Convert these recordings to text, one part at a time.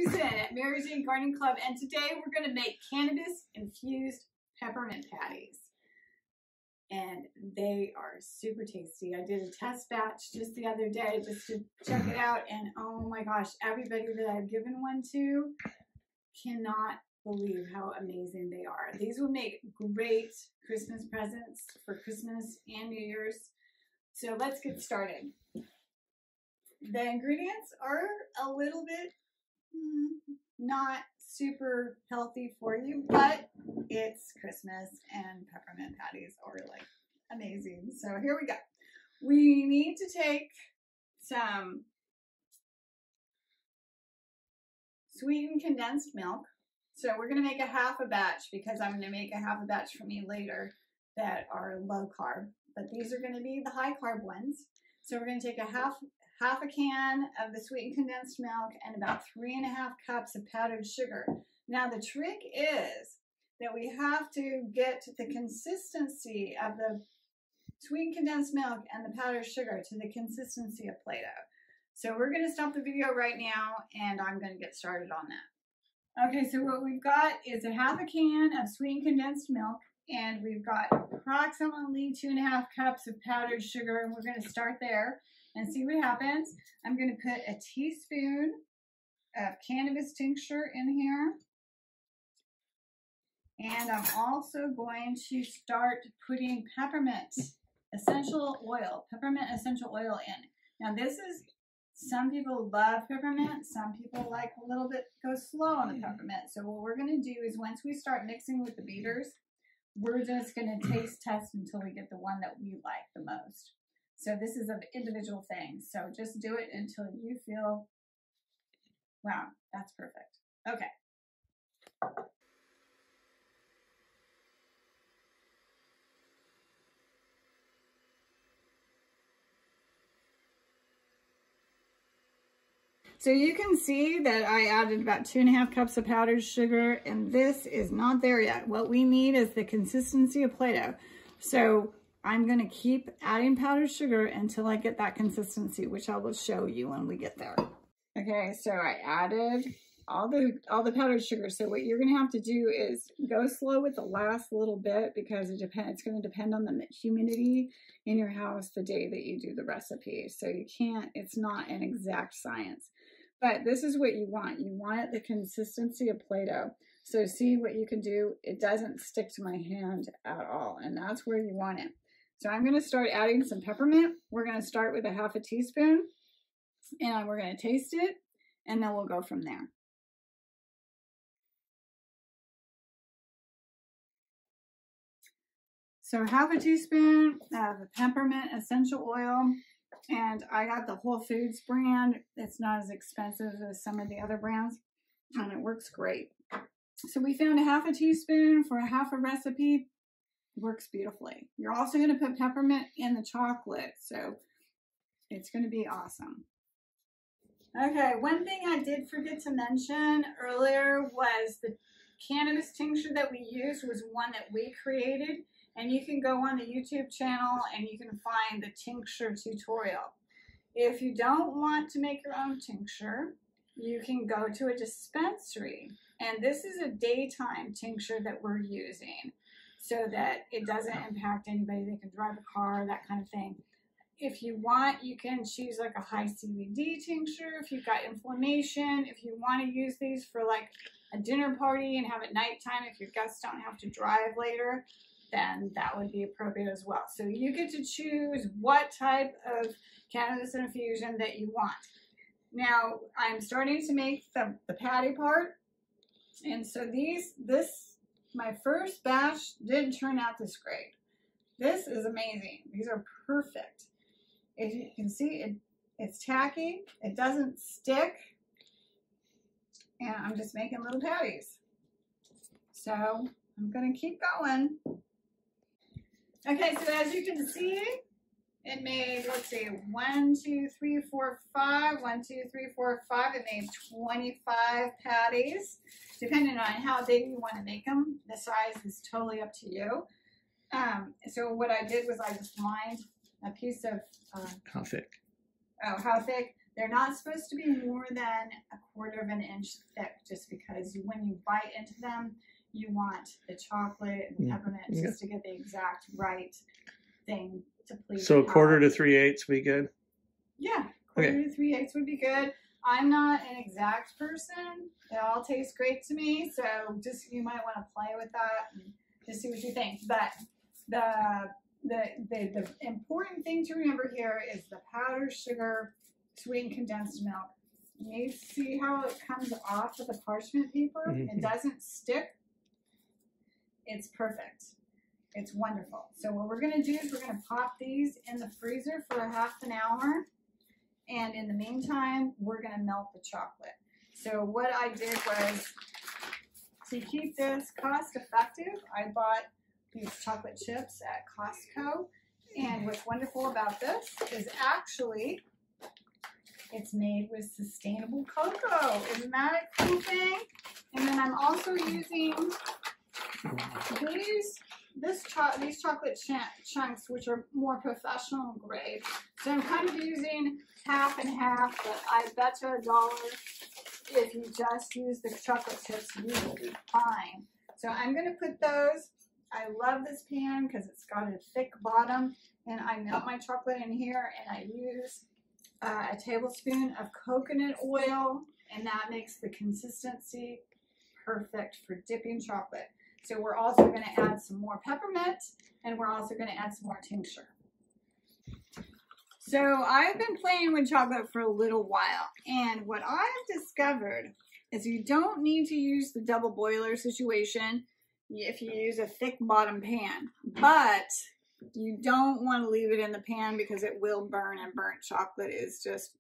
Susan at Mary Jane Gardening Club, and today we're going to make cannabis infused peppermint patties. And they are super tasty. I did a test batch just the other day just to check it out, and oh my gosh, everybody that I've given one to cannot believe how amazing they are. These would make great Christmas presents for Christmas and New Year's. So let's get started. The ingredients are a little bit not super healthy for you, but it's Christmas and peppermint patties are like amazing. So here we go. We need to take some sweetened condensed milk. So we're going to make a half a batch because I'm going to make a half a batch for me later that are low carb, but these are going to be the high carb ones. So we're going to take a half a can of the sweetened condensed milk and about 3.5 cups of powdered sugar. Now the trick is that we have to get the consistency of the sweetened condensed milk and the powdered sugar to the consistency of Play-Doh. So we're going to stop the video right now and I'm going to get started on that. Okay, so what we've got is a half a can of sweetened condensed milk, and we've got approximately 2.5 cups of powdered sugar, and we're going to start there and see what happens. I'm going to put a teaspoon of cannabis tincture in here. And I'm also going to start putting peppermint essential oil in. Now this is, some people love peppermint, some people like a little bit, go slow on the peppermint. So what we're going to do is once we start mixing with the beaters, we're just going to taste test until we get the one that we like the most. So this is an individual thing. So just do it until you feel, wow, that's perfect. Okay. So you can see that I added about 2.5 cups of powdered sugar, and this is not there yet. What we need is the consistency of Play-Doh. So I'm going to keep adding powdered sugar until I get that consistency, which I will show you when we get there. Okay, so I added all the powdered sugar. So what you're going to have to do is go slow with the last little bit because it's going to depend on the humidity in your house the day that you do the recipe. So you can't, it's not an exact science. But this is what you want. You want the consistency of Play-Doh. So see what you can do. It doesn't stick to my hand at all, and that's where you want it. So I'm going to start adding some peppermint. We're going to start with a half a teaspoon, and we're going to taste it, and then we'll go from there. So half a teaspoon of peppermint essential oil, and I got the Whole Foods brand. It's not as expensive as some of the other brands, and it works great. So we found a half a teaspoon for a half a recipe. Works beautifully. You're also going to put peppermint in the chocolate, so it's going to be awesome. Okay, one thing I did forget to mention earlier was the cannabis tincture that we used was one that we created. And you can go on the YouTube channel and you can find the tincture tutorial. If you don't want to make your own tincture, you can go to a dispensary. And this is a daytime tincture that we're using so that it doesn't impact anybody. They can drive a car, that kind of thing. If you want, you can choose like a high CBD tincture if you've got inflammation. If you want to use these for like a dinner party and have it nighttime if your guests don't have to drive later, then that would be appropriate as well. So you get to choose what type of cannabis infusion that you want. Now, I'm starting to make the patty part. And so my first batch didn't turn out this great. This is amazing. These are perfect. As you can see, it's tacky. It doesn't stick. And I'm just making little patties. So I'm going to keep going. Okay, so as you can see, it made, let's see, 1, 2, 3, 4, 5. 1, 2, 3, 4, 5. It made 25 patties, depending on how big you want to make them. The size is totally up to you. So what I did was I just lined a piece of... how thick? Oh, how thick? They're not supposed to be more than 1/4 of an inch thick, just because when you bite into them, you want the chocolate and the peppermint just to get the exact right thing to please. So 1/4 to 3/8 would be good? Yeah, 1/4 to 3/8 would be good. I'm not an exact person. It all tastes great to me, so just you might want to play with that and just see what you think. But the important thing to remember here is the powdered sugar, sweetened condensed milk. You see how it comes off of the parchment paper? It doesn't stick. It's perfect. It's wonderful. So what we're going to do is we're going to pop these in the freezer for a ½ an hour. And in the meantime, we're going to melt the chocolate. So what I did was, to keep this cost effective, I bought these chocolate chips at Costco. And what's wonderful about this is actually it's made with sustainable cocoa. Isn't that a cool thing? And then I'm also using these chocolate chunks, which are more professional grade. So I'm kind of using half and half, but I bet you $1 if you just use the chocolate chips, you will be fine. So I'm going to put those. I love this pan because it's got a thick bottom, and I melt my chocolate in here, and I use a tablespoon of coconut oil, and that makes the consistency perfect for dipping chocolate. So we're also going to add some more peppermint, and we're also going to add some more tincture. So I've been playing with chocolate for a little while, and what I've discovered is you don't need to use the double boiler situation if you use a thick bottom pan, but you don't want to leave it in the pan because it will burn, and burnt chocolate is just,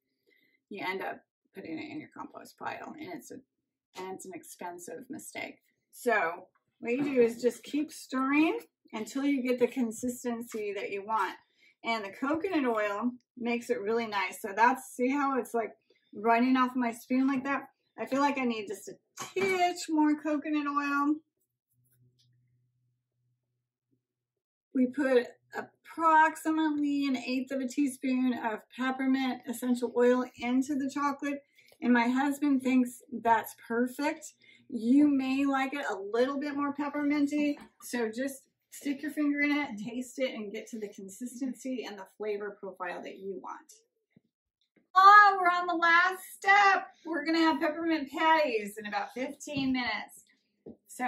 you end up putting it in your compost pile, and it's an expensive mistake. So what you do is just keep stirring until you get the consistency that you want. And the coconut oil makes it really nice. So see how it's like running off my spoon like that? I feel like I need just a titch more coconut oil. We put approximately 1/8 of a teaspoon of peppermint essential oil into the chocolate, and my husband thinks that's perfect. You may like it a little bit more pepperminty, so just stick your finger in it, taste it, and get to the consistency and the flavor profile that you want. Oh, we're on the last step. We're gonna have peppermint patties in about 15 minutes. So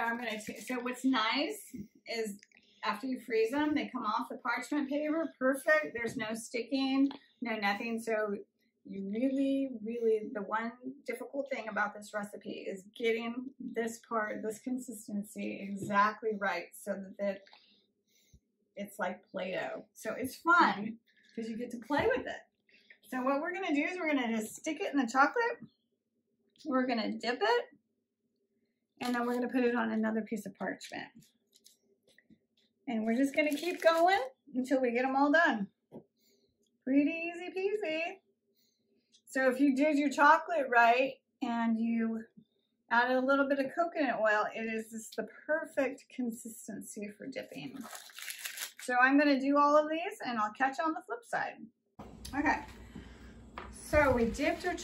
so what's nice is after you freeze them, they come off the parchment paper, perfect. There's no sticking, no nothing. So you really, the one difficult thing about this recipe is getting this consistency exactly right so that it's like Play-Doh. So it's fun because you get to play with it. So what we're gonna do is we're gonna just stick it in the chocolate. We're gonna dip it, and then we're gonna put it on another piece of parchment. And we're just gonna keep going until we get them all done. Pretty easy peasy. So if you did your chocolate right and you added a little bit of coconut oil, it is just the perfect consistency for dipping. So I'm gonna do all of these and I'll catch you on the flip side. Okay, so we dipped our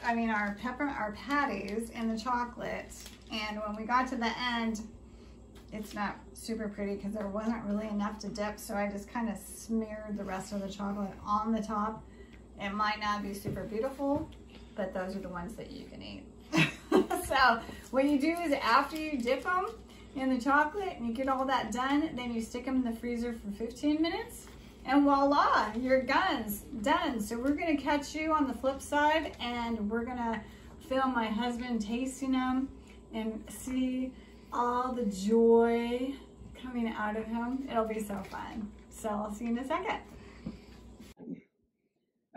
our patties in the chocolate, and when we got to the end, it's not super pretty because there wasn't really enough to dip, so I just kind of smeared the rest of the chocolate on the top. It might not be super beautiful, but those are the ones that you can eat. So what you do is after you dip them in the chocolate and you get all that done, then you stick them in the freezer for 15 minutes, and voila, your gun's done. So we're gonna catch you on the flip side, and we're gonna film my husband tasting them and see all the joy coming out of him. It'll be so fun. So I'll see you in a second.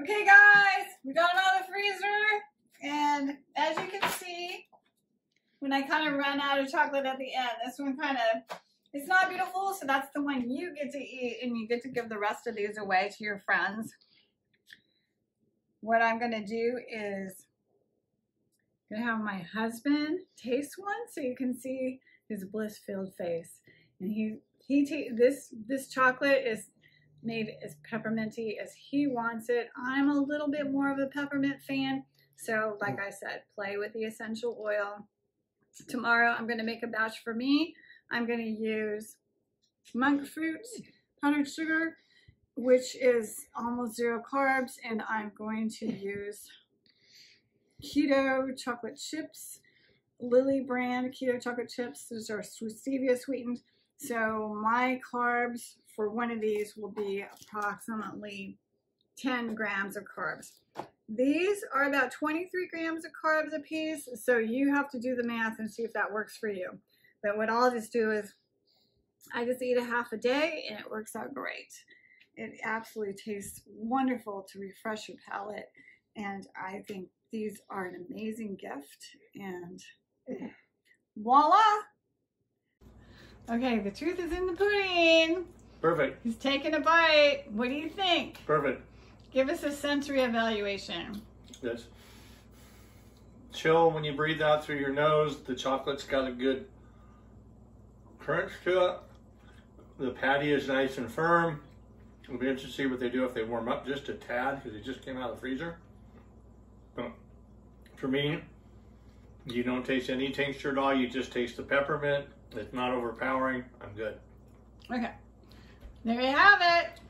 Okay guys, we got them out of the freezer, and as you can see, when I kind of run out of chocolate at the end, this one kind of, it's not beautiful, so that's the one you get to eat, and you get to give the rest of these away to your friends. What I'm gonna do is gonna have my husband taste one so you can see his bliss-filled face. And this chocolate is made as pepperminty as he wants it. I'm a little bit more of a peppermint fan. So like I said, play with the essential oil. Tomorrow I'm going to make a batch for me. I'm going to use monk fruit powdered sugar, which is almost 0 carbs, and I'm going to use keto chocolate chips, Lily brand keto chocolate chips. Those are stevia sweetened. So my carbs for one of these will be approximately 10 grams of carbs. These are about 23 grams of carbs a piece, so you have to do the math and see if that works for you. But what I'll just do is I just eat a half a day and it works out great. It absolutely tastes wonderful to refresh your palate, and I think these are an amazing gift, and voila! Okay, the truth is in the pudding. Perfect. He's taking a bite. What do you think? Perfect. Give us a sensory evaluation. Yes. Chill when you breathe out through your nose. The chocolate's got a good crunch to it. The patty is nice and firm. It'll be interesting to see what they do if they warm up just a tad, because it just came out of the freezer. But for me, you don't taste any tincture at all. You just taste the peppermint. It's not overpowering. I'm good. Okay. There you have it.